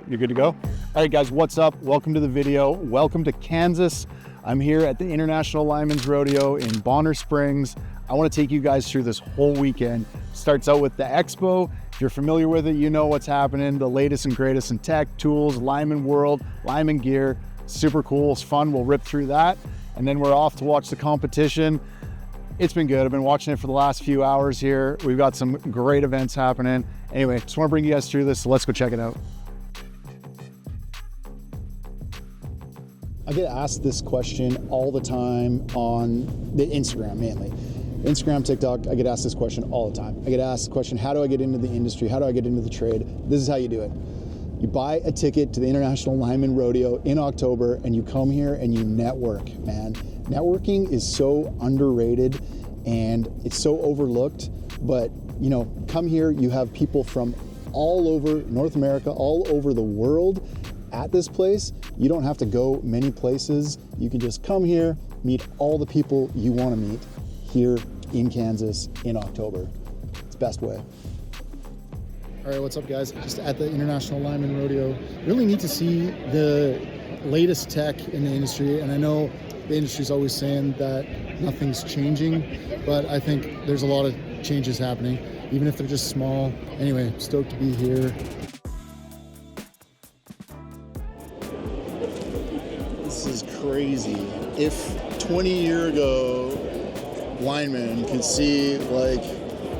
you're good to go? All right, guys, what's up? Welcome to the video. Welcome to Kansas. I'm here at the International Lineman's Rodeo in Bonner Springs. I want to take you guys through this whole weekend. Starts out with the expo. If you're familiar with it, you know what's happening. The latest and greatest in tech, tools, lineman world, lineman gear. Super cool, it's fun. We'll rip through that. And then we're off to watch the competition. It's been good. I've been watching it for the last few hours here. We've got some great events happening. Anyway, just want to bring you guys through this, so let's go check it out. I get asked this question all the time on the Instagram mainly. Instagram, TikTok, I get asked this question all the time. I get asked the question, how do I get into the industry? How do I get into the trade? This is how you do it. You buy a ticket to the International Lineman Rodeo in October and you come here and you network, man. Networking is so underrated and it's so overlooked, but you know, come here, you have people from all over North America, all over the world at this place. You don't have to go many places. You can just come here, meet all the people you want to meet here in Kansas in October. It's the best way. All right, what's up, guys? Just at the International Lineman Rodeo. Really need to see the latest tech in the industry, and I know the industry's always saying that nothing's changing, but I think there's a lot of changes happening, even if they're just small. Anyway, stoked to be here. This is crazy. If 20 years ago, linemen could see like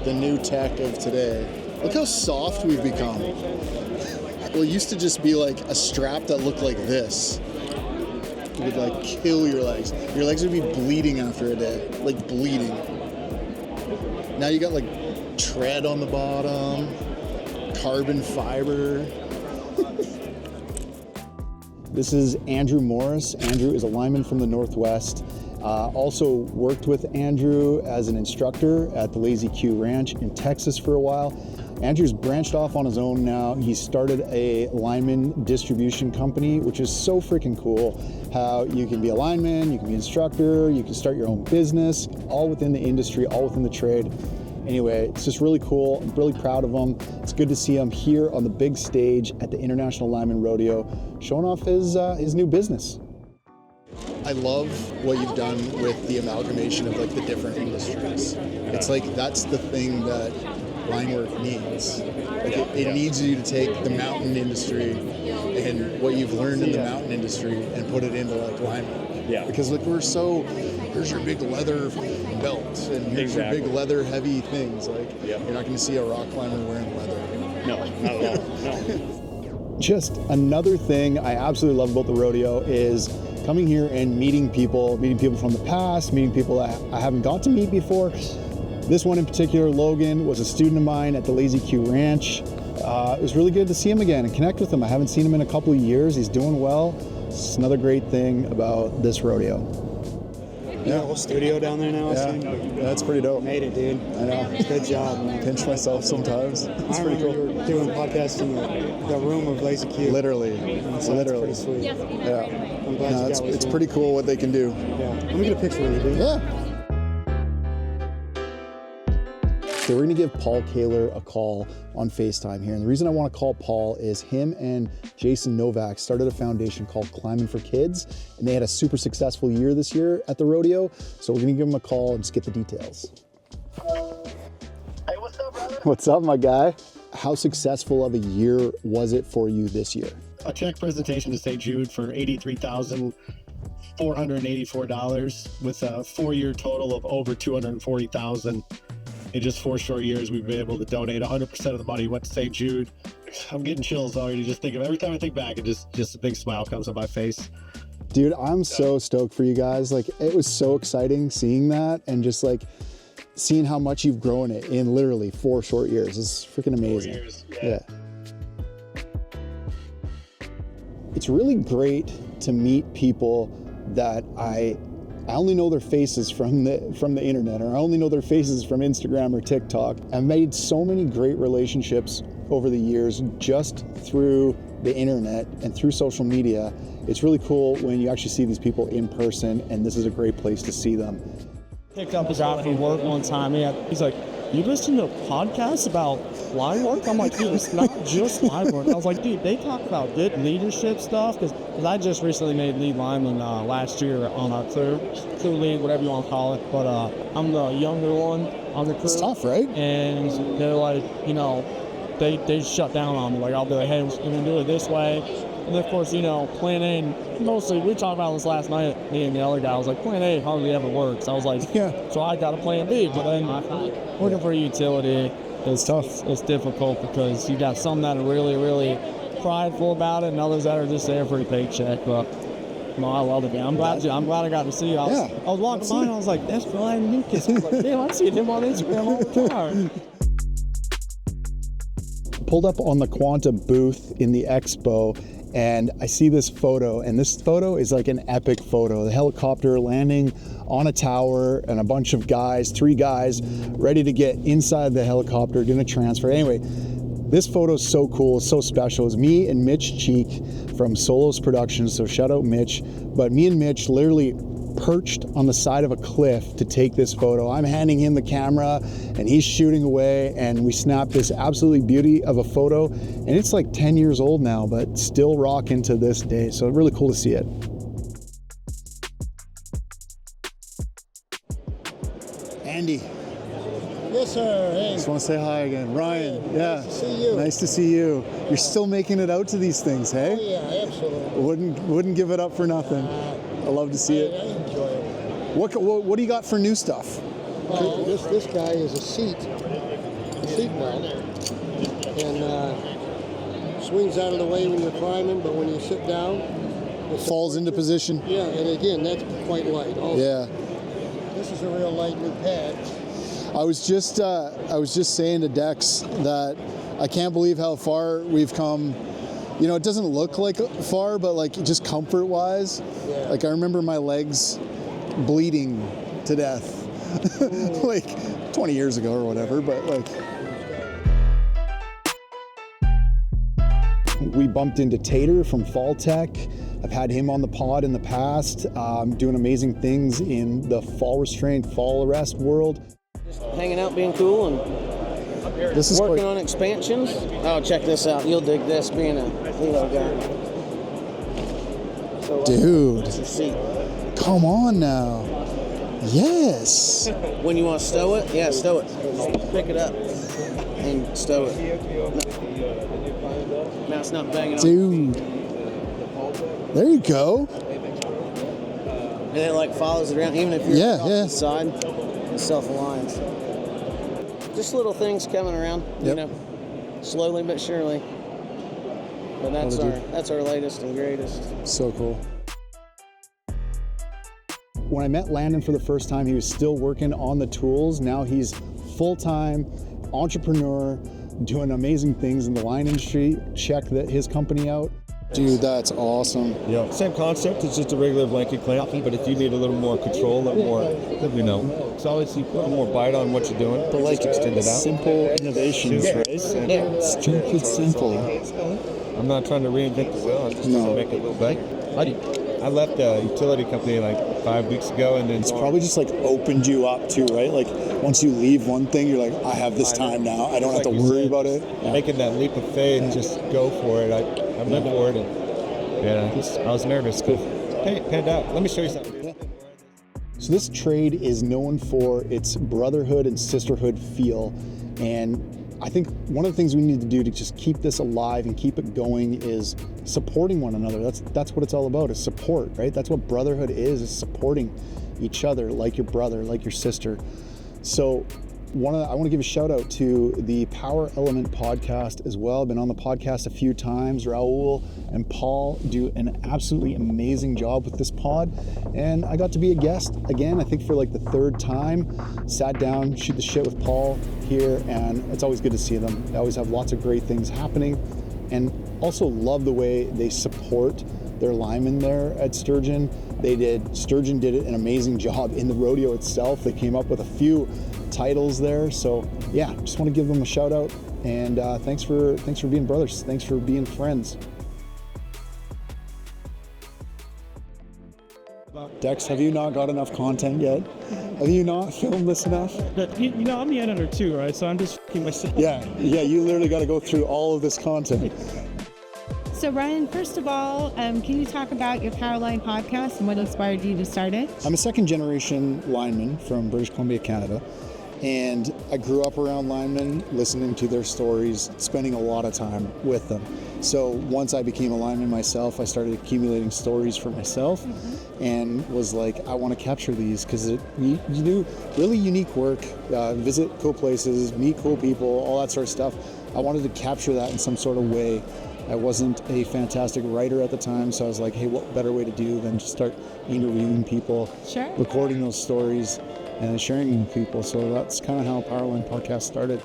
the new tech of today, look how soft we've become. Well, it used to just be like a strap that looked like this. It would like kill your legs. Your legs would be bleeding after a day, like bleeding. Now you got like tread on the bottom, carbon fiber. This is Andrew Morris. Andrew is a lineman from the Northwest. Also worked with Andrew as an instructor at the Lazy Q Ranch in Texas for a while. Andrew's branched off on his own now. He started a lineman distribution company, which is so freaking cool. How you can be a lineman, you can be an instructor, you can start your own business, all within the industry, all within the trade. Anyway, it's just really cool. I'm really proud of him. It's good to see him here on the big stage at the International Lineman Rodeo, showing off his new business. I love what you've done with the amalgamation of like the different industries. It's like that's the thing that line work needs. Like it needs you to take the mountain industry and what you've learned in the mountain industry and put it into like line work. Yeah. Because like here's your big leather belt and here's your big leather heavy things. Like you're not going to see a rock climber wearing leather. No, not at all. No. Just another thing I absolutely love about the rodeo is coming here and meeting people from the past, meeting people that I haven't got to meet before. This one in particular, Logan, was a student of mine at the Lazy Q Ranch. It was really good to see him again and connect with him. I haven't seen him in a couple of years. He's doing well. It's another great thing about this rodeo. Yeah, whole studio down there now. Yeah, that's pretty dope. Made it, dude. I know. Good job, man. Pinch myself sometimes. It's pretty cool. You were doing podcasts in the room of Lazy Q. Literally. So Literally. that's pretty sweet. Yeah. I'm glad it's pretty cool what they can do. Yeah. Let me get a picture of you, dude. Yeah. So we're gonna give Paul Kaler a call on FaceTime here. And the reason I wanna call Paul is him and Jason Novak started a foundation called Climbing for Kids. And they had a super successful year this year at the rodeo. So we're gonna give him a call and just get the details. Hey, what's up, brother? What's up, my guy? How successful of a year was it for you this year? A check presentation to St. Jude for $83,484 with a 4-year total of over $240,000. In just 4 short years, we've been able to donate 100% of the money went to St. Jude. I'm getting chills already just thinking. Every time I think back, it just a big smile comes on my face. Dude, I'm so stoked for you guys. Like, it was so exciting seeing that and just like seeing how much you've grown it in literally 4 short years. It's freaking amazing. 4 years, yeah. It's really great to meet people that I only know their faces from the internet, or I only know their faces from Instagram or TikTok. I've made so many great relationships over the years just through the internet and through social media. It's really cool when you actually see these people in person, and this is a great place to see them. Picked up a guy from work one time. He's like, you listen to podcasts about line work? I'm like, dude, it's not just line work. I was like, dude, they talk about good leadership stuff, because I just recently made lead lineman last year on our crew lead, whatever you want to call it. But I'm the younger one on the crew. It's tough, right? And they're like, you know, they shut down on me. Like, I'll be like, hey, we're going to do it this way. And of course, you know, plan A, mostly, we talked about this last night, me and the other guy. I was like, plan A hardly ever works. I was like, Yeah. So I got a plan B. But then working for a utility, it's tough. It's difficult because you got some that are really, really prideful about it, and others that are just there for a paycheck. But no, I love it, man. I'm glad I got to see you. I was walking by and I was like, that's Ryan Lucas. I was like, damn, I see him on Instagram all the time. Pulled up on the Quanta booth in the expo, and I see this photo, and this photo is like an epic photo. The helicopter landing on a tower and a bunch of guys, 3 guys, ready to get inside the helicopter, doing a transfer. Anyway, this photo is so cool, so special. It's me and Mitch Cheek from Solos Productions, so shout out Mitch. But me and Mitch literally perched on the side of a cliff to take this photo. I'm handing him the camera and he's shooting away, and we snapped this absolutely beauty of a photo, and it's like 10 years old now, but still rocking to this day. So really cool to see it. Andy. Yes, sir. Hey. Just want to say hi again. Ryan, Hey, yeah. nice to see you. Nice to see you. You're still making it out to these things, hey? Oh, yeah, absolutely. Wouldn't give it up for nothing. I love to see I it. enjoy it. What do you got for new stuff? This guy is a seat belt, and swings out of the way when you're climbing, but when you sit down, it Falls into position. Yeah, and again, that's quite light. Also, Yeah. This is a real light new pad. I was just saying to Dex that I can't believe how far we've come. You know, it doesn't look like far, but like just comfort-wise, Yeah. like I remember my legs bleeding to death, like 20 years ago or whatever. But like, we bumped into Tater from Fall Tech. I've had him on the pod in the past, doing amazing things in the fall restraint, fall arrest world. Hanging out, being cool, and This is working quite, on expansions. Oh, check this out. You'll dig this, being a Halo guy. So, dude, that's your seat. come on now. Yes. When you want to stow it, yeah, stow it. Just pick it up and stow it. Now it's not banging on. Dude. There you go. And it like follows it around, even if you're off the side, it self-aligns. Just little things coming around, you know, slowly but surely. But that's our latest and greatest. So cool. When I met Landon for the first time, he was still working on the tools. Now he's full-time entrepreneur, doing amazing things in the line industry. Check his company out. Dude, that's awesome. Yeah, same concept. It's just a regular blanket clamp, but if you need a little more control, a little more, you know, it's always you put a more bite on what you're doing. But like extend it out. simple innovations, right? Yeah. Stupid simple. I'm not trying to reinvent the wheel. I'm just trying to make it a little better. I left a utility company like 5 weeks ago, and then It's probably just like opened you up too, right? Like once you leave one thing, you're like, I have this time now. I don't have to worry about it. making that leap of faith, just go for it. I went for it, and I was nervous. Hey, it panned out. Let me show you something. So this trade is known for its brotherhood and sisterhood feel, and I think one of the things we need to do to just keep this alive and keep it going is supporting one another. That's what it's all about, is support, right? That's what brotherhood is supporting each other like your brother, like your sister. So I want to give a shout out to the Power Element podcast as well. I've been on the podcast a few times. Raul and Paul do an absolutely amazing job with this pod. And I got to be a guest again, I think for like the 3rd time. Sat down, shoot the shit with Paul here, and it's always good to see them. They always have lots of great things happening. And also love the way they support their linemen there at Sturgeon. Sturgeon did an amazing job in the rodeo itself. They came up with a few titles there. So yeah, just want to give them a shout out, and thanks for being brothers. Thanks for being friends. Dex, have you not got enough content yet? Have you not filmed this enough? But, you know, I'm the editor too, right? So I'm just f***ing myself. Yeah, you literally got to go through all of this content. So Ryan, first of all, can you talk about your Powerline podcast and what inspired you to start it? I'm a second generation lineman from British Columbia, Canada. And I grew up around linemen, listening to their stories, spending a lot of time with them. So once I became a lineman myself, I started accumulating stories for myself and was like, I want to capture these because you do really unique work, visit cool places, meet cool people, all that sort of stuff. I wanted to capture that in some sort of way. I wasn't a fantastic writer at the time, so I was like, hey, what better way to do than just start interviewing people, Sure. recording those stories, and sharing them with people. So that's kind of how Powerline podcast started.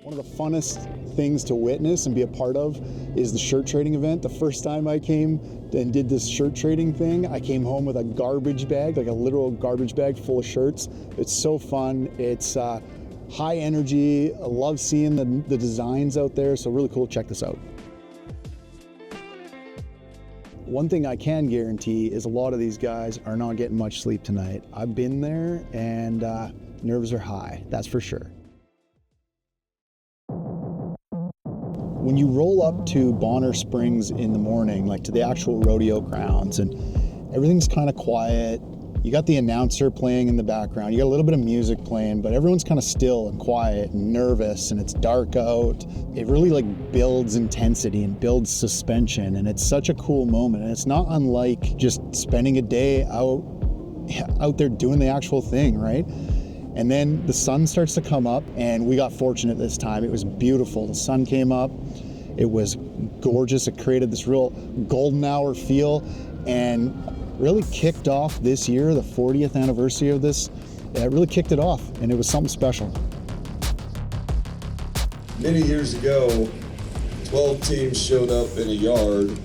One of the funnest things to witness and be a part of is the shirt trading event. The first time I came and did this shirt trading thing, I came home with a garbage bag, like a literal garbage bag full of shirts. It's so fun. It's high energy. I love seeing the designs out there. So really cool. Check this out. One thing I can guarantee is a lot of these guys are not getting much sleep tonight. I've been there and nerves are high, that's for sure. When you roll up to Bonner Springs in the morning, like to the actual rodeo grounds, and everything's kind of quiet, you got the announcer playing in the background, you got a little bit of music playing, but everyone's kind of still and quiet and nervous, and it's dark out. It really like builds intensity and builds suspension, and it's such a cool moment. And it's not unlike just spending a day out there doing the actual thing, right? And then the sun starts to come up, and we got fortunate this time. It was beautiful. The sun came up. It was gorgeous. It created this real golden hour feel, and really kicked off this year, the 40th anniversary of this. It really kicked it off, and it was something special. Many years ago, 12 teams showed up in a yard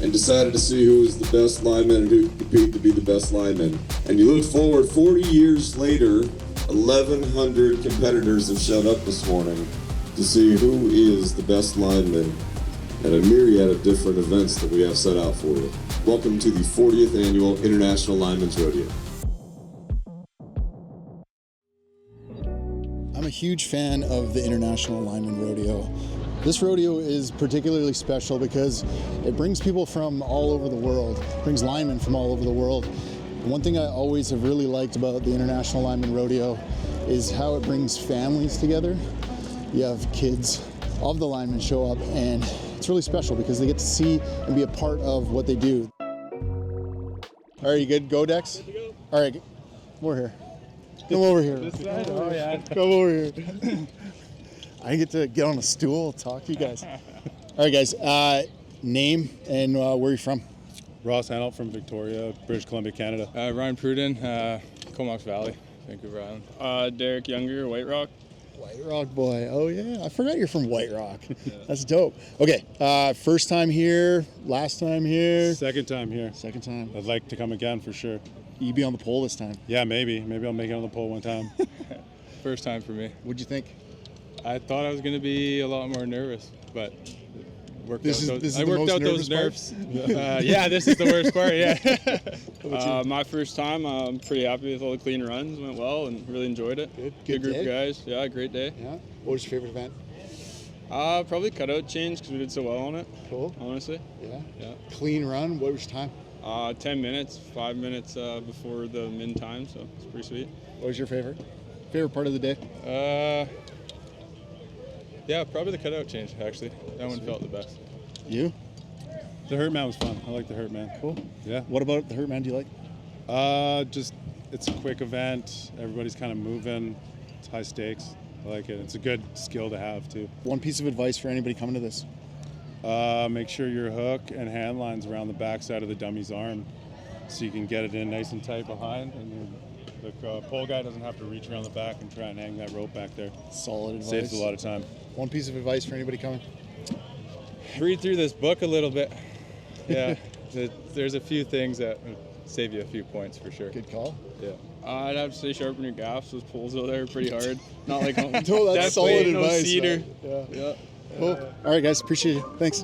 and decided to see who was the best lineman and who could compete to be the best lineman. And you look forward 40 years later, 1,100 competitors have showed up this morning to see who is the best lineman at a myriad of different events that we have set out for you. Welcome to the 40th Annual International Lineman's Rodeo. I'm a huge fan of the International Lineman Rodeo. This rodeo is particularly special because it brings people from all over the world, brings linemen from all over the world. One thing I always have really liked about the International Lineman Rodeo is how it brings families together. You have kids of the linemen show up, and it's really special because they get to see and be a part of what they do. All right, you good? Go, Dex? Good to go. All right, come over here. Come over here. This side? Oh, yeah. Come over here. I get to get on a stool, talk to you guys. All right, guys. Name and where you from? Ross Hanolt from Victoria, British Columbia, Canada. Ryan Pruden, Comox Valley, Vancouver Island. Derek Younger, White Rock. White Rock boy. Oh, yeah. I forgot you're from White Rock. That's dope. Okay. First time here, last time here. Second time here. Second time. I'd like to come again for sure. You be on the pole this time. Yeah, maybe. Maybe I'll make it on the pole one time. First time for me. What'd you think? I thought I was going to be a lot more nervous, but I worked out those nerves. Yeah, this is the worst part, yeah. My first time, I'm pretty happy with all the clean runs. Went well and really enjoyed it. Good group of guys. Yeah, great day. Yeah. What was your favorite event? Probably cutout change because we did so well on it. Cool. Honestly. Yeah. Clean run. What was your time? 10 minutes, 5 minutes before the min time, so it's pretty sweet. What was your favorite part of the day? Yeah, probably the cutout change, actually. That one felt the best. You? The Hurt Man was fun. I like the Hurt Man. Cool. Yeah. What about the Hurt Man do you like? Just, it's a quick event. Everybody's kind of moving. It's high stakes. I like it. It's a good skill to have, too. One piece of advice for anybody coming to this? Make sure your hook and hand line's around the backside of the dummy's arm so you can get it in nice and tight behind, and the pole guy doesn't have to reach around the back and try and hang that rope back there. Solid advice. Saves a lot of time. One piece of advice for anybody coming? Read through this book a little bit. Yeah, there's a few things that would save you a few points for sure. Good call. Yeah. I'd have to say sharpen your gaffs. Those poles out there are pretty hard. Not like no, that's solid advice. Cedar. Yeah. Cool. All right, guys. Appreciate it. Thanks.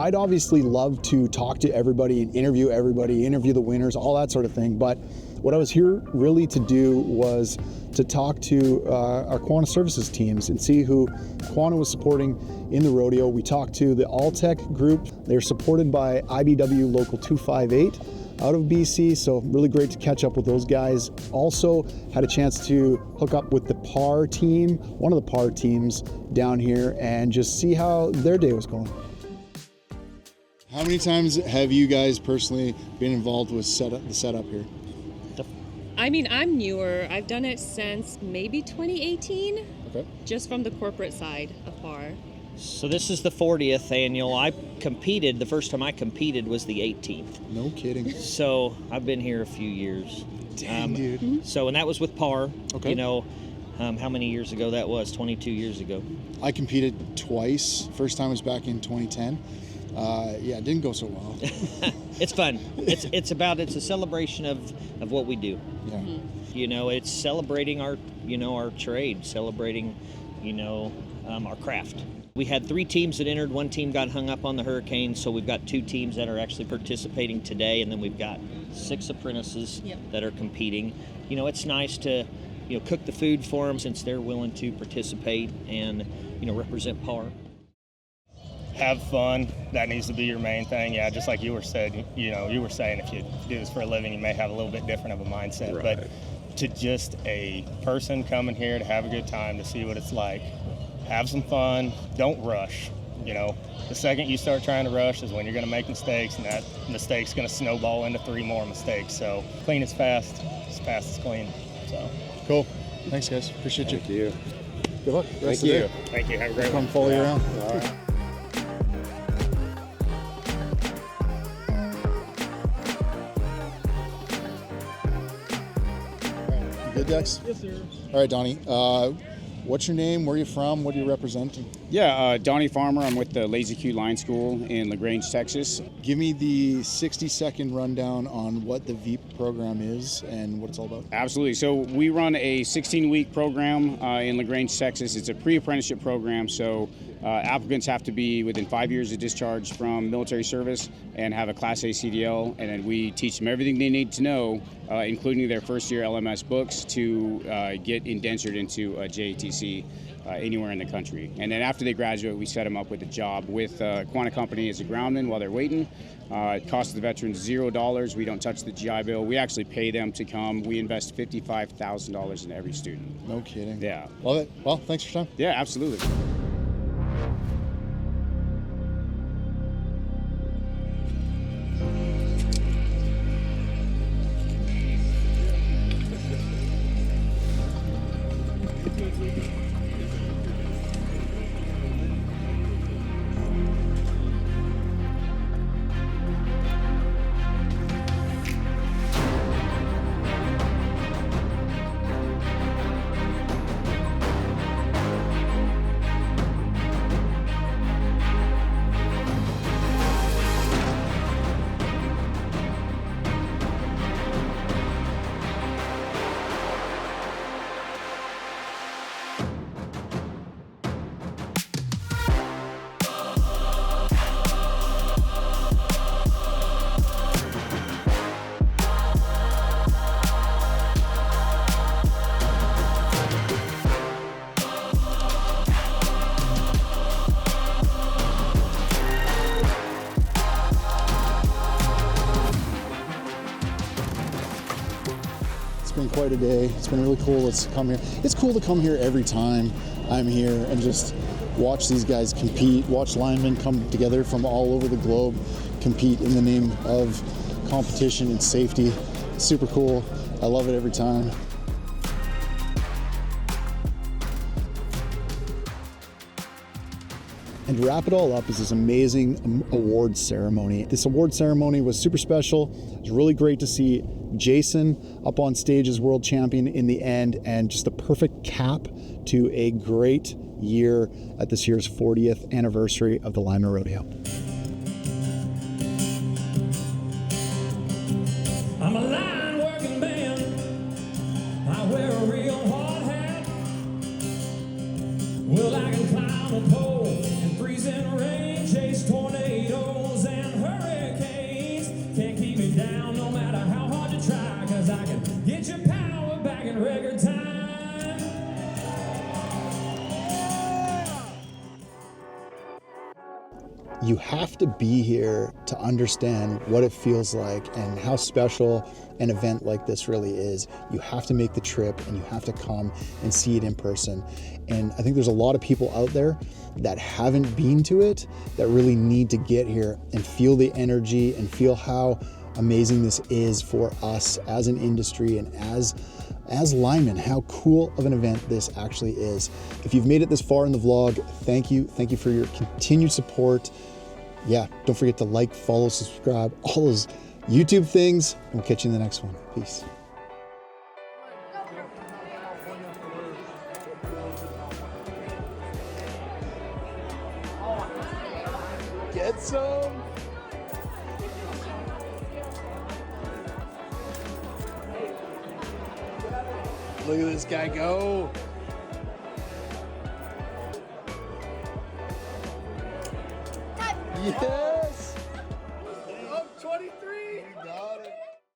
I'd obviously love to talk to everybody and interview everybody, interview the winners, all that sort of thing. But what I was here really to do was to talk to our Quanta Services teams and see who Quanta was supporting in the rodeo. We talked to the Alltech group. They're supported by IBW Local 258 out of BC, so really great to catch up with those guys. Also had a chance to hook up with the PAR team, one of the PAR teams down here, and just see how their day was going. How many times have you guys personally been involved with the setup here? I mean, I'm newer. I've done it since maybe 2018, Okay. just from the corporate side of PAR. So this is the 40th annual. The first time I competed was the 18th. No kidding. So I've been here a few years. Dang, dude. So, and that was with PAR. Okay. You know, how many years ago that was? 22 years ago. I competed twice. First time was back in 2010. Yeah, it didn't go so well. It's fun. It's a celebration of what we do. Yeah. Mm-hmm. You know, it's celebrating our trade, celebrating, our craft. We had 3 teams that entered. 1 team got hung up on the hurricane, so we've got 2 teams that are actually participating today, and then we've got 6 apprentices that are competing. You know, it's nice to, cook the food for them since they're willing to participate and, represent PAR. Have fun. That needs to be your main thing. Yeah, just like you were saying, if you do this for a living, you may have a little bit different of a mindset. Right. But to just a person coming here to have a good time, to see what it's like, have some fun, don't rush. The second you start trying to rush is when you're going to make mistakes, and that mistake's going to snowball into 3 more mistakes. So clean is fast as clean. So cool. Thanks, guys. Appreciate you. Thank you. Good luck. Thank you. Thank you. Have a great Come one. follow you around. All right. You good, Dex? Yes, sir. All right, Donnie. What's your name? Where are you from? What are you representing? Yeah, Donnie Farmer. I'm with the Lazy Q Line School in LaGrange, Texas. Give me the 60-second rundown on what the VEEP program is and what it's all about. Absolutely. So we run a 16-week program in LaGrange, Texas. It's a pre-apprenticeship program, so applicants have to be within 5 years of discharge from military service and have a Class A CDL, and then we teach them everything they need to know, including their first-year LMS books, to get indentured into a JATC anywhere in the country. And then after they graduate, we set them up with a job with Quanta Company as a groundman while they're waiting. It costs the veterans $0. We don't touch the GI Bill. We actually pay them to come. We invest $55,000 in every student. No kidding. Yeah. Love it. Well, thanks for your time. Yeah, absolutely. It's been quite a day. It's been really cool to come here. It's cool to come here every time I'm here and just watch these guys compete, watch linemen come together from all over the globe, compete in the name of competition and safety. It's super cool. I love it every time. And to wrap it all up is this amazing award ceremony. This award ceremony was super special. It was really great to see Jason up on stage as world champion in the end, and just the perfect cap to a great year at this year's 40th anniversary of the Lineman Rodeo. I'm a line working man. I wear a real hard hat. Well, I can climb a pole and freezing rain, chase tornado. You have to be here to understand what it feels like and how special an event like this really is. You have to make the trip and you have to come and see it in person. And I think there's a lot of people out there that haven't been to it that really need to get here and feel the energy and feel how amazing this is for us as an industry and as linemen, how cool of an event this actually is. If you've made it this far in the vlog, thank you. Thank you for your continued support. Yeah, don't forget to like, follow, subscribe, all those YouTube things, and we'll catch you in the next one. Peace. Get some. Look at this guy go. Yeah.